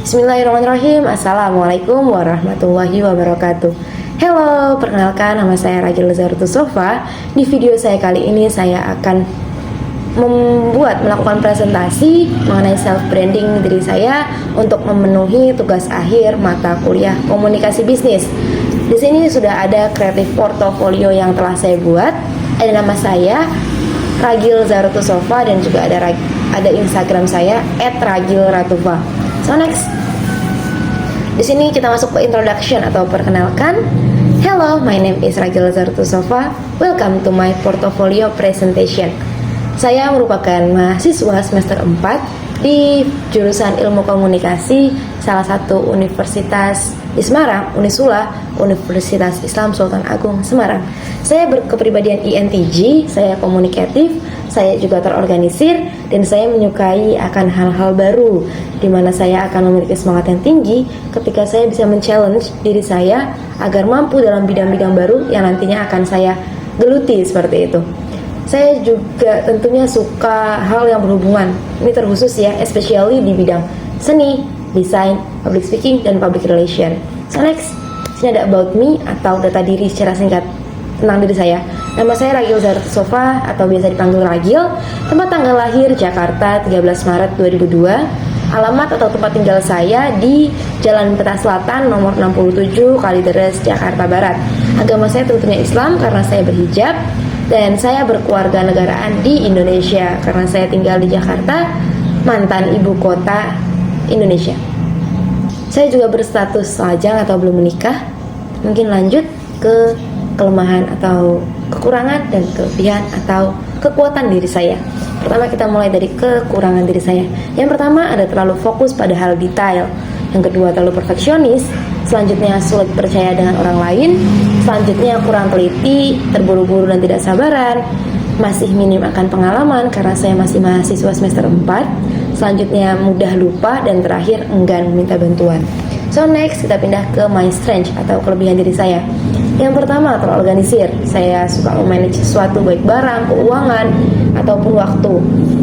Bismillahirrahmanirrahim. Assalamualaikum warahmatullahi wabarakatuh. Hello, perkenalkan nama saya Ragil Zartusova. Di video saya kali ini saya akan melakukan presentasi mengenai self branding diri saya untuk memenuhi tugas akhir mata kuliah komunikasi bisnis. Di sini sudah ada kreatif portofolio yang telah saya buat. Ada nama saya Ragil Zartusova dan juga ada Instagram saya @ragilratuva. So next, di sini kita masuk ke introduction atau perkenalkan. Hello, my name is Ragil Zartusova. Welcome to my portfolio presentation. Saya merupakan mahasiswa semester 4 di jurusan Ilmu Komunikasi salah satu universitas di Semarang, Unisula, Universitas Islam Sultan Agung Semarang. Saya berkepribadian INTJ, saya komunikatif, saya juga terorganisir, dan saya menyukai akan hal-hal baru, di mana saya akan memiliki semangat yang tinggi ketika saya bisa men-challenge diri saya agar mampu dalam bidang-bidang baru yang nantinya akan saya geluti seperti itu. Saya juga tentunya suka hal yang berhubungan, ini terkhusus ya, especially di bidang seni, desain, public speaking, dan public relation. So next, sini ada about me atau data diri secara singkat tentang diri saya. Nama saya Ragil Zartusova atau biasa dipanggil Ragil. Tempat tanggal lahir Jakarta 13 Maret 2002. Alamat atau tempat tinggal saya di Jalan Peta Selatan nomor 67 Kalideres, Jakarta Barat. Agama saya tentunya Islam karena saya berhijab. Dan saya berkeluarga negaraan di Indonesia karena saya tinggal di Jakarta, mantan ibu kota Indonesia. Saya juga berstatus lajang atau belum menikah. Mungkin lanjut ke kelemahan atau kekurangan dan kelebihan atau kekuatan diri saya. Pertama kita mulai dari kekurangan diri saya. Yang pertama ada terlalu fokus pada hal detail. Yang kedua terlalu perfeksionis. Selanjutnya sulit percaya dengan orang lain. Selanjutnya kurang teliti, terburu-buru dan tidak sabaran. Masih minim akan pengalaman karena saya masih mahasiswa semester 4. Selanjutnya mudah lupa dan terakhir enggan meminta bantuan. So next kita pindah ke my strength atau kelebihan diri saya. Yang pertama terorganisir. Saya suka memanage sesuatu baik barang, keuangan ataupun waktu.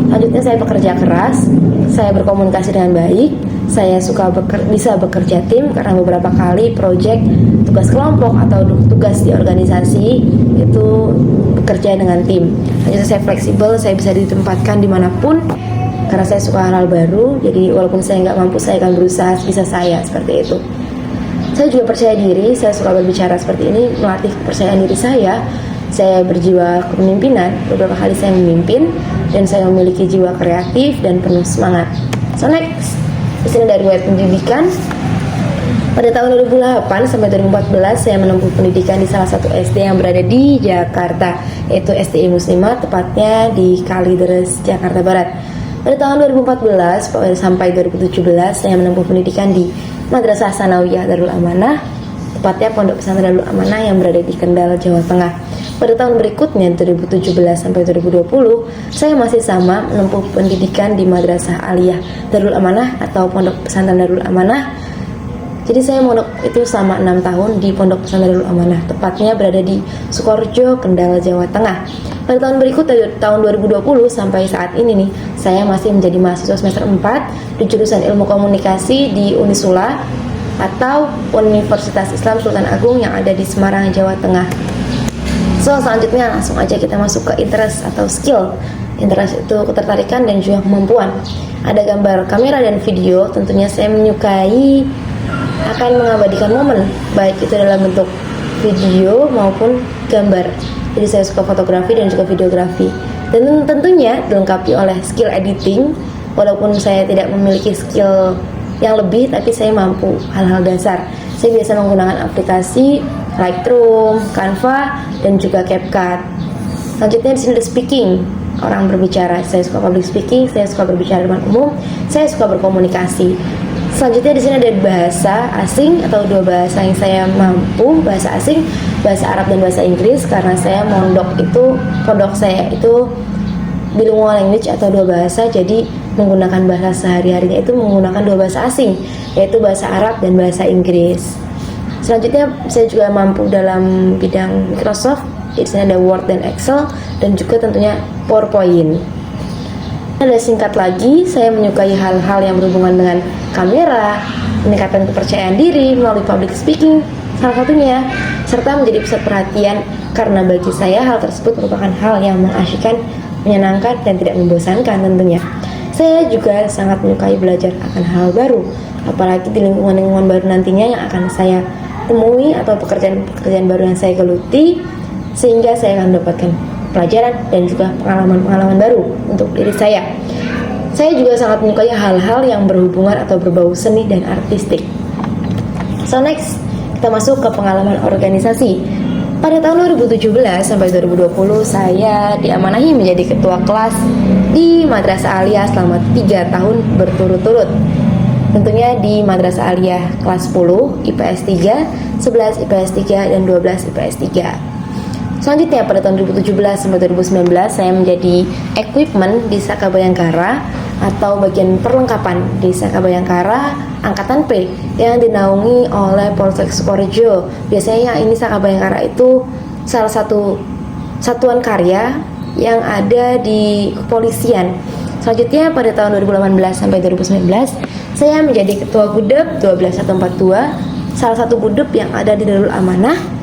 Selanjutnya saya bekerja keras. Saya berkomunikasi dengan baik. Saya suka bisa bekerja tim karena beberapa kali project tugas kelompok atau tugas di organisasi itu bekerja dengan tim. Selanjutnya saya fleksibel. Saya bisa ditempatkan dimanapun karena saya suka hal baru. Jadi walaupun saya nggak mampu, saya akan berusaha sebisa saya seperti itu. Saya juga percaya diri, saya suka berbicara seperti ini, melatih kepercayaan diri saya. Saya berjiwa kepemimpinan, beberapa kali saya memimpin, dan saya memiliki jiwa kreatif dan penuh semangat. So next, di sini dari riwayat pendidikan. Pada tahun 2008 sampai 2014 saya menempuh pendidikan di salah satu SD yang berada di Jakarta, yaitu SDI Muslimat, tepatnya di Kalideres, Jakarta Barat. Pada tahun 2014 sampai 2017 saya menempuh pendidikan di Madrasah Sanawiyah Darul Amanah, tepatnya Pondok Pesantren Darul Amanah yang berada di Kendal, Jawa Tengah. Pada tahun berikutnya 2017 sampai 2020 saya masih sama menempuh pendidikan di Madrasah Aliyah Darul Amanah atau Pondok Pesantren Darul Amanah. Jadi saya mondok itu selama 6 tahun di Pondok Pesantren Darul Amanah, tepatnya berada di Sukoharjo, Kendal, Jawa Tengah. Pada tahun berikutnya, tahun 2020 sampai saat ini nih, saya masih menjadi mahasiswa semester 4 di jurusan Ilmu Komunikasi di Unisula atau Universitas Islam Sultan Agung yang ada di Semarang, Jawa Tengah. So selanjutnya langsung aja kita masuk ke interest atau skill. Interest itu ketertarikan dan juga kemampuan. Ada gambar kamera dan video. Tentunya saya menyukai akan mengabadikan momen, baik itu dalam bentuk video maupun gambar. Jadi saya suka fotografi dan juga videografi. Dan tentunya dilengkapi oleh skill editing. Walaupun saya tidak memiliki skill yang lebih, tapi saya mampu hal-hal dasar. Saya biasa menggunakan aplikasi Lightroom, Canva, dan juga CapCut. Selanjutnya di sini ada speaking, orang berbicara. Saya suka public speaking, saya suka berbicara di depan umum, saya suka berkomunikasi. Selanjutnya di sini ada bahasa asing atau 2 bahasa yang saya mampu, bahasa asing, bahasa Arab dan bahasa Inggris karena saya pondok saya itu bilingual language atau 2 bahasa, jadi menggunakan bahasa sehari-harinya itu menggunakan 2 bahasa asing, yaitu bahasa Arab dan bahasa Inggris. Selanjutnya saya juga mampu dalam bidang Microsoft. Di sini ada Word dan Excel dan juga tentunya PowerPoint. Ada singkat lagi, saya menyukai hal-hal yang berhubungan dengan kamera, meningkatkan kepercayaan diri melalui public speaking, salah satunya, serta menjadi pusat perhatian karena bagi saya hal tersebut merupakan hal yang mengasyikkan, menyenangkan, dan tidak membosankan tentunya. Saya juga sangat menyukai belajar akan hal baru, apalagi di lingkungan-lingkungan baru nantinya yang akan saya temui atau pekerjaan-pekerjaan baru yang saya geluti, sehingga saya akan mendapatkan pelajaran dan juga pengalaman-pengalaman baru untuk diri saya. Saya juga sangat menyukai hal-hal yang berhubungan atau berbau seni dan artistik. So next, kita masuk ke pengalaman organisasi. Pada tahun 2017 sampai 2020, saya diamanahi menjadi ketua kelas di Madrasah Aliyah selama 3 tahun berturut-turut. Tentunya di Madrasah Aliyah kelas 10, IPS 3, 11 IPS 3, dan 12 IPS 3. Selanjutnya pada tahun 2017 sampai 2019 saya menjadi equipment di Saka Bayangkara atau bagian perlengkapan di Saka Bayangkara Angkatan P yang dinaungi oleh Polsek Sukorejo. Biasanya ini Saka Bayangkara itu salah satu satuan karya yang ada di kepolisian. Selanjutnya pada tahun 2018 sampai 2019 saya menjadi ketua Gudep 12142, salah satu Gudep yang ada di Darul Amanah.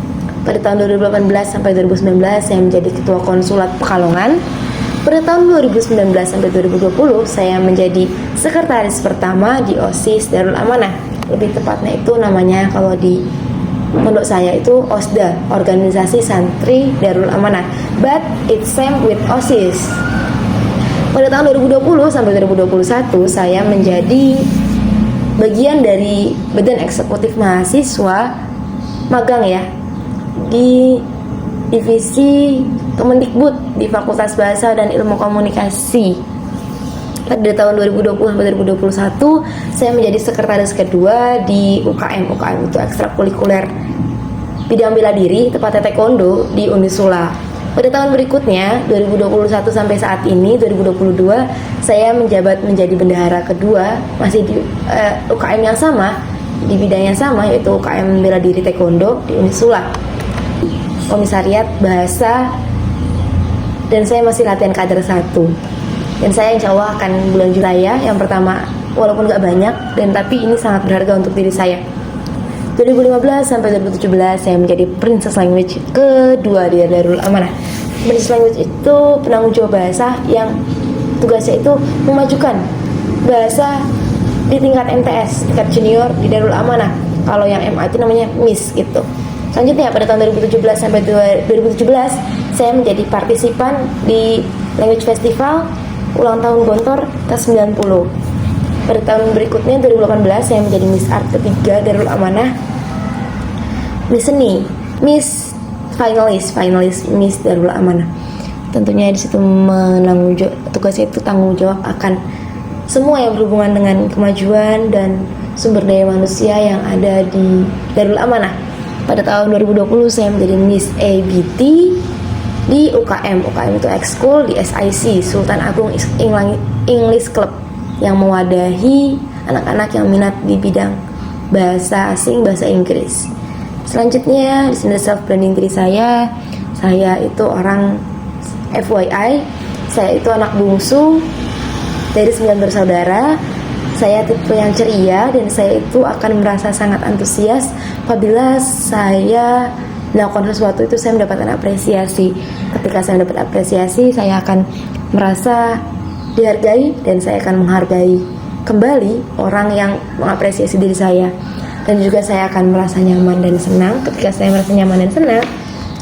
Pada tahun 2018 sampai 2019 saya menjadi ketua konsulat Pekalongan. Pada tahun 2019 sampai 2020 saya menjadi sekretaris pertama di OSIS Darul Amanah. Lebih tepatnya itu namanya kalau di pondok saya itu OSDA, Organisasi Santri Darul Amanah. But it's same with OSIS. Pada tahun 2020 sampai 2021 saya menjadi bagian dari Badan Eksekutif Mahasiswa magang ya di divisi Kemendikbud di Fakultas Bahasa dan Ilmu Komunikasi. Pada tahun 2020 sampai 2021 saya menjadi sekretaris kedua di UKM. UKM itu ekstrakurikuler bidang bela diri, tepatnya taekwondo di Unisula. Pada tahun berikutnya 2021 sampai saat ini 2022 saya menjabat menjadi bendahara kedua masih di UKM yang sama, di bidang yang sama, yaitu UKM bela diri taekwondo di Unisula. Komisariat Bahasa, dan saya masih latihan kader 1. Dan saya insya Allah akan bulan Julai yang pertama, walaupun gak banyak, dan tapi ini sangat berharga untuk diri saya. 2015 sampai 2017 saya menjadi Princess Language kedua di Darul Amanah. Princess Language itu penanggung jawab bahasa yang tugasnya itu memajukan bahasa di tingkat MTS, tingkat junior di Darul Amanah. Kalau yang MA itu namanya MIS gitu. Selanjutnya pada tahun 2017 sampai 2017 saya menjadi partisipan di Language Festival ulang tahun Gontor ke-90. Pada tahun berikutnya 2018 saya menjadi Miss Art ketiga Darul Amanah, Miss Seni, Miss Finalis Miss Darul Amanah. Tentunya di situ menanggung tugasnya itu tanggung jawab akan semua yang berhubungan dengan kemajuan dan sumber daya manusia yang ada di Darul Amanah. Pada tahun 2020 saya menjadi Miss ABT di UKM. UKM itu ekskul di SIC, Sultan Agung English Club, yang mewadahi anak-anak yang minat di bidang bahasa asing, bahasa Inggris. Selanjutnya di sini self branding diri saya itu orang FYI, saya itu anak bungsu dari 9 bersaudara. Saya tipe yang ceria dan saya itu akan merasa sangat antusias apabila saya melakukan sesuatu itu saya mendapatkan apresiasi. Ketika saya mendapat apresiasi, saya akan merasa dihargai dan saya akan menghargai kembali orang yang mengapresiasi diri saya. Dan juga saya akan merasa nyaman dan senang. Ketika saya merasa nyaman dan senang,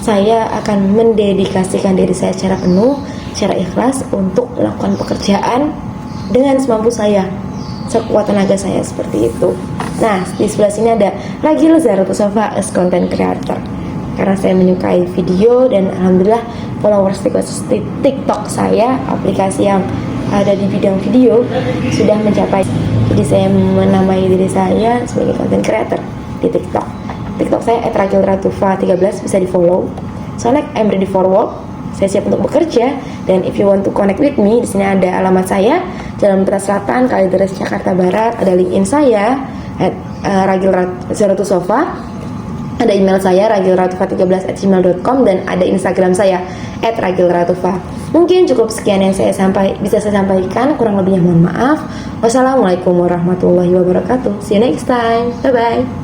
saya akan mendedikasikan diri saya secara penuh, secara ikhlas untuk melakukan pekerjaan dengan semampu saya, sekuat tenaga saya, seperti itu. Nah, di sebelah sini ada Ragil Zaratusova as content creator. Karena saya menyukai video dan alhamdulillah followers TikTok saya, aplikasi yang ada di bidang video, sudah mencapai. Jadi saya menamai diri saya sebagai content creator di TikTok. TikTok saya @ragilratufa13, bisa di follow. So next, I'm ready for work. Saya siap untuk bekerja, dan if you want to connect with me, di sini ada alamat saya, Jalan Mitra Selatan, Kalideres, Jakarta Barat. Ada LinkedIn saya @ragilratufa. Ada email saya ragilratufa13@gmail.com dan ada Instagram saya @ragilratufa. Mungkin cukup sekian yang bisa saya sampaikan, kurang lebihnya mohon maaf. Wassalamualaikum warahmatullahi wabarakatuh. See you next time. Bye bye.